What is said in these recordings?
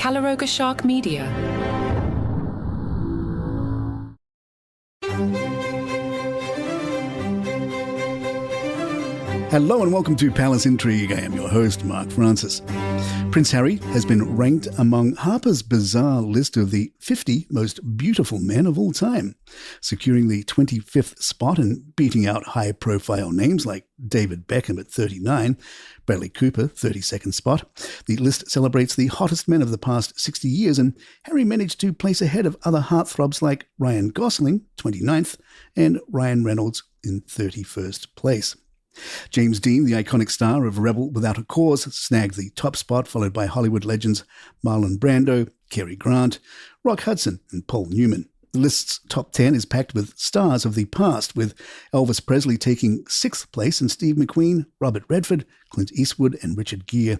Calaroga Shark Media. Hello and welcome to Palace Intrigue. I am your host, Mark Francis. Prince Harry has been ranked among Harper's Bazaar list of the 50 most beautiful men of all time, securing the 25th spot and beating out high-profile names like David Beckham at 39, Bradley Cooper, 32nd spot. The list celebrates the hottest men of the past 60 years, and Harry managed to place ahead of other heartthrobs like Ryan Gosling, 29th, and Ryan Reynolds in 31st place. James Dean, the iconic star of Rebel Without a Cause, snagged the top spot, followed by Hollywood legends Marlon Brando, Cary Grant, Rock Hudson, and Paul Newman. The list's top 10 is packed with stars of the past, with Elvis Presley taking 6th place and Steve McQueen, Robert Redford, Clint Eastwood, and Richard Gere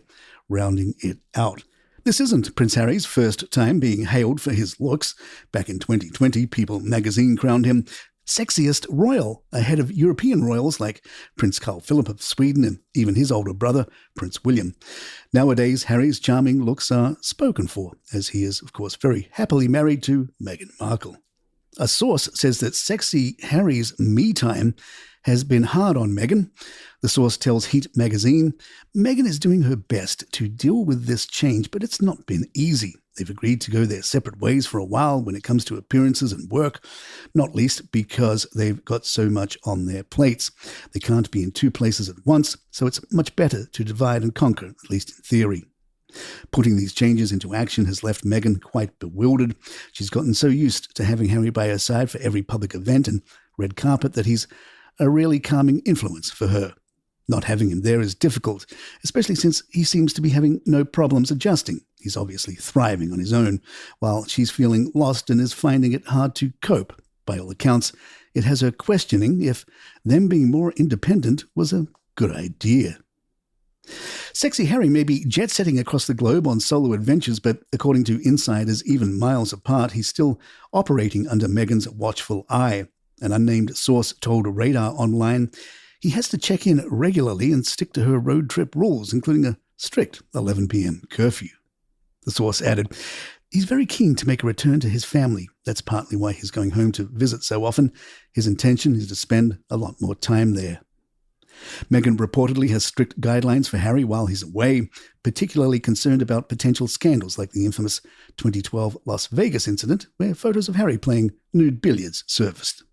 rounding it out. This isn't Prince Harry's first time being hailed for his looks. Back in 2020, People magazine crowned him sexiest royal, ahead of European royals like Prince Carl Philip of Sweden and even his older brother, Prince William. Nowadays, Harry's charming looks are spoken for, as he is, of course, very happily married to Meghan Markle. A source says that sexy Harry's me time has been hard on Meghan. The source tells Heat magazine, Meghan is doing her best to deal with this change, but it's not been easy. They've agreed to go their separate ways for a while when it comes to appearances and work, not least because they've got so much on their plates. They can't be in two places at once, so it's much better to divide and conquer, at least in theory. Putting these changes into action has left Meghan quite bewildered. She's gotten so used to having Harry by her side for every public event and red carpet that he's a really calming influence for her. Not having him there is difficult, especially since he seems to be having no problems adjusting. He's obviously thriving on his own, while she's feeling lost and is finding it hard to cope. By all accounts, it has her questioning if them being more independent was a good idea. Sexy Harry may be jet-setting across the globe on solo adventures, but according to insiders even miles apart, he's still operating under Meghan's watchful eye. An unnamed source told Radar Online he has to check in regularly and stick to her road trip rules, including a strict 11 p.m. curfew. The source added, he's very keen to make a return to his family. That's partly why he's going home to visit so often. His intention is to spend a lot more time there. Meghan reportedly has strict guidelines for Harry while he's away, particularly concerned about potential scandals like the infamous 2012 Las Vegas incident, where photos of Harry playing nude billiards surfaced.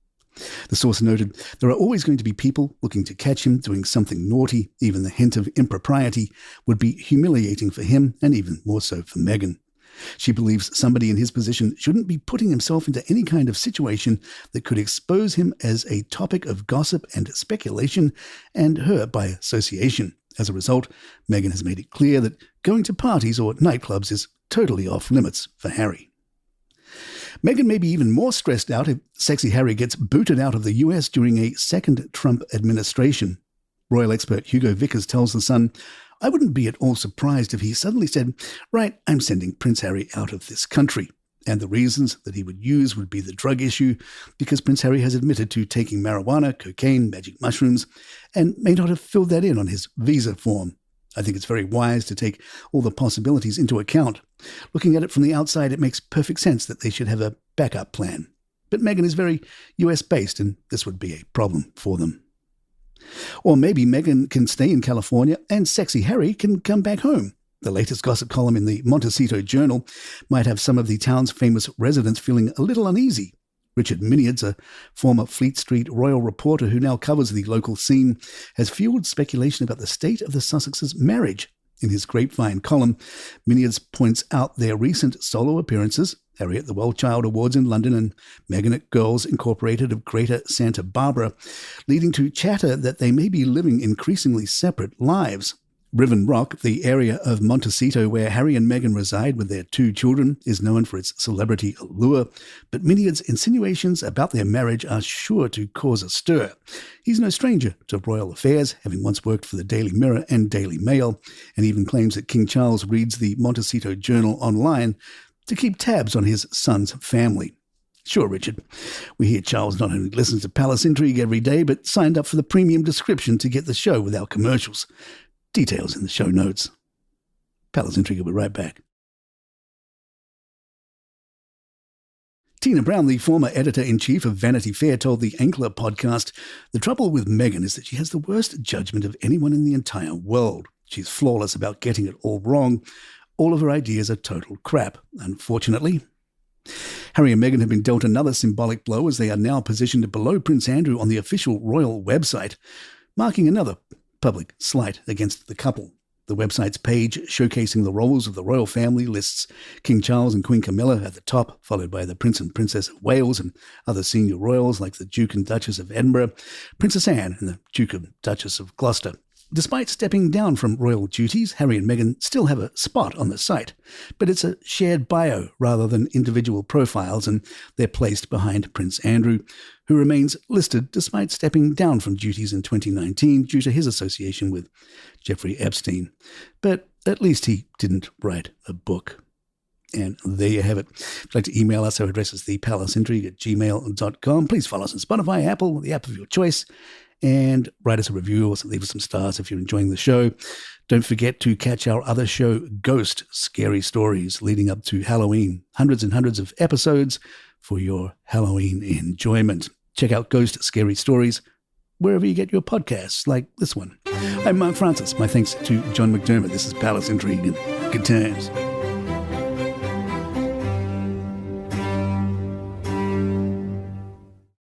The source noted, there are always going to be people looking to catch him doing something naughty. Even the hint of impropriety would be humiliating for him and even more so for Meghan. She believes somebody in his position shouldn't be putting himself into any kind of situation that could expose him as a topic of gossip and speculation, and her by association. As a result, Meghan has made it clear that going to parties or nightclubs is totally off limits for Harry. Meghan may be even more stressed out if sexy Harry gets booted out of the US during a second Trump administration. Royal expert Hugo Vickers tells The Sun, I wouldn't be at all surprised if he suddenly said, right, I'm sending Prince Harry out of this country. And the reasons that he would use would be the drug issue, because Prince Harry has admitted to taking marijuana, cocaine, magic mushrooms, and may not have filled that in on his visa form. I think it's very wise to take all the possibilities into account. Looking at it from the outside, it makes perfect sense that they should have a backup plan. But Meghan is very US-based, and this would be a problem for them. Or maybe Meghan can stay in California and sexy Harry can come back home. The latest gossip column in the Montecito Journal might have some of the town's famous residents feeling a little uneasy. Richard Miniards, a former Fleet Street royal reporter who now covers the local scene, has fueled speculation about the state of the Sussexes' marriage. In his Grapevine column, Miniards points out their recent solo appearances, Harry at the Wellchild Awards in London and Meghan at Girls Incorporated of Greater Santa Barbara, leading to chatter that they may be living increasingly separate lives. Riven Rock, the area of Montecito where Harry and Meghan reside with their 2 children, is known for its celebrity allure, but Miniard's insinuations about their marriage are sure to cause a stir. He's no stranger to royal affairs, having once worked for the Daily Mirror and Daily Mail, and even claims that King Charles reads the Montecito Journal online to keep tabs on his son's family. Sure, Richard. We hear Charles not only listens to Palace Intrigue every day, but signed up for the premium description to get the show without commercials. Details in the show notes. Palace Intrigue will be right back. Tina Brown, the former editor-in-chief of Vanity Fair, told the Ankler podcast, "The trouble with Meghan is that she has the worst judgment of anyone in the entire world. She's flawless about getting it all wrong. All of her ideas are total crap, unfortunately." Harry and Meghan have been dealt another symbolic blow as they are now positioned below Prince Andrew on the official royal website, marking another public slight against the couple. The website's page, showcasing the roles of the royal family, lists King Charles and Queen Camilla at the top, followed by the Prince and Princess of Wales and other senior royals like the Duke and Duchess of Edinburgh, Princess Anne and the Duke and Duchess of Gloucester. Despite stepping down from royal duties, Harry and Meghan still have a spot on the site, but it's a shared bio rather than individual profiles, and they're placed behind Prince Andrew, who remains listed despite stepping down from duties in 2019 due to his association with Jeffrey Epstein. But at least he didn't write a book. And there you have it. If you'd like to email us, our address is thepalaceintrigue@gmail.com. Please follow us on Spotify, Apple, the app of your choice, and write us a review or leave us some stars if you're enjoying the show. Don't forget to catch our other show, Ghost Scary Stories, leading up to Halloween. Hundreds and hundreds of episodes for your Halloween enjoyment. Check out Ghost Scary Stories wherever you get your podcasts, like this one. I'm Mark Francis. My thanks to John McDermott. This is Palace Intrigue, and good times.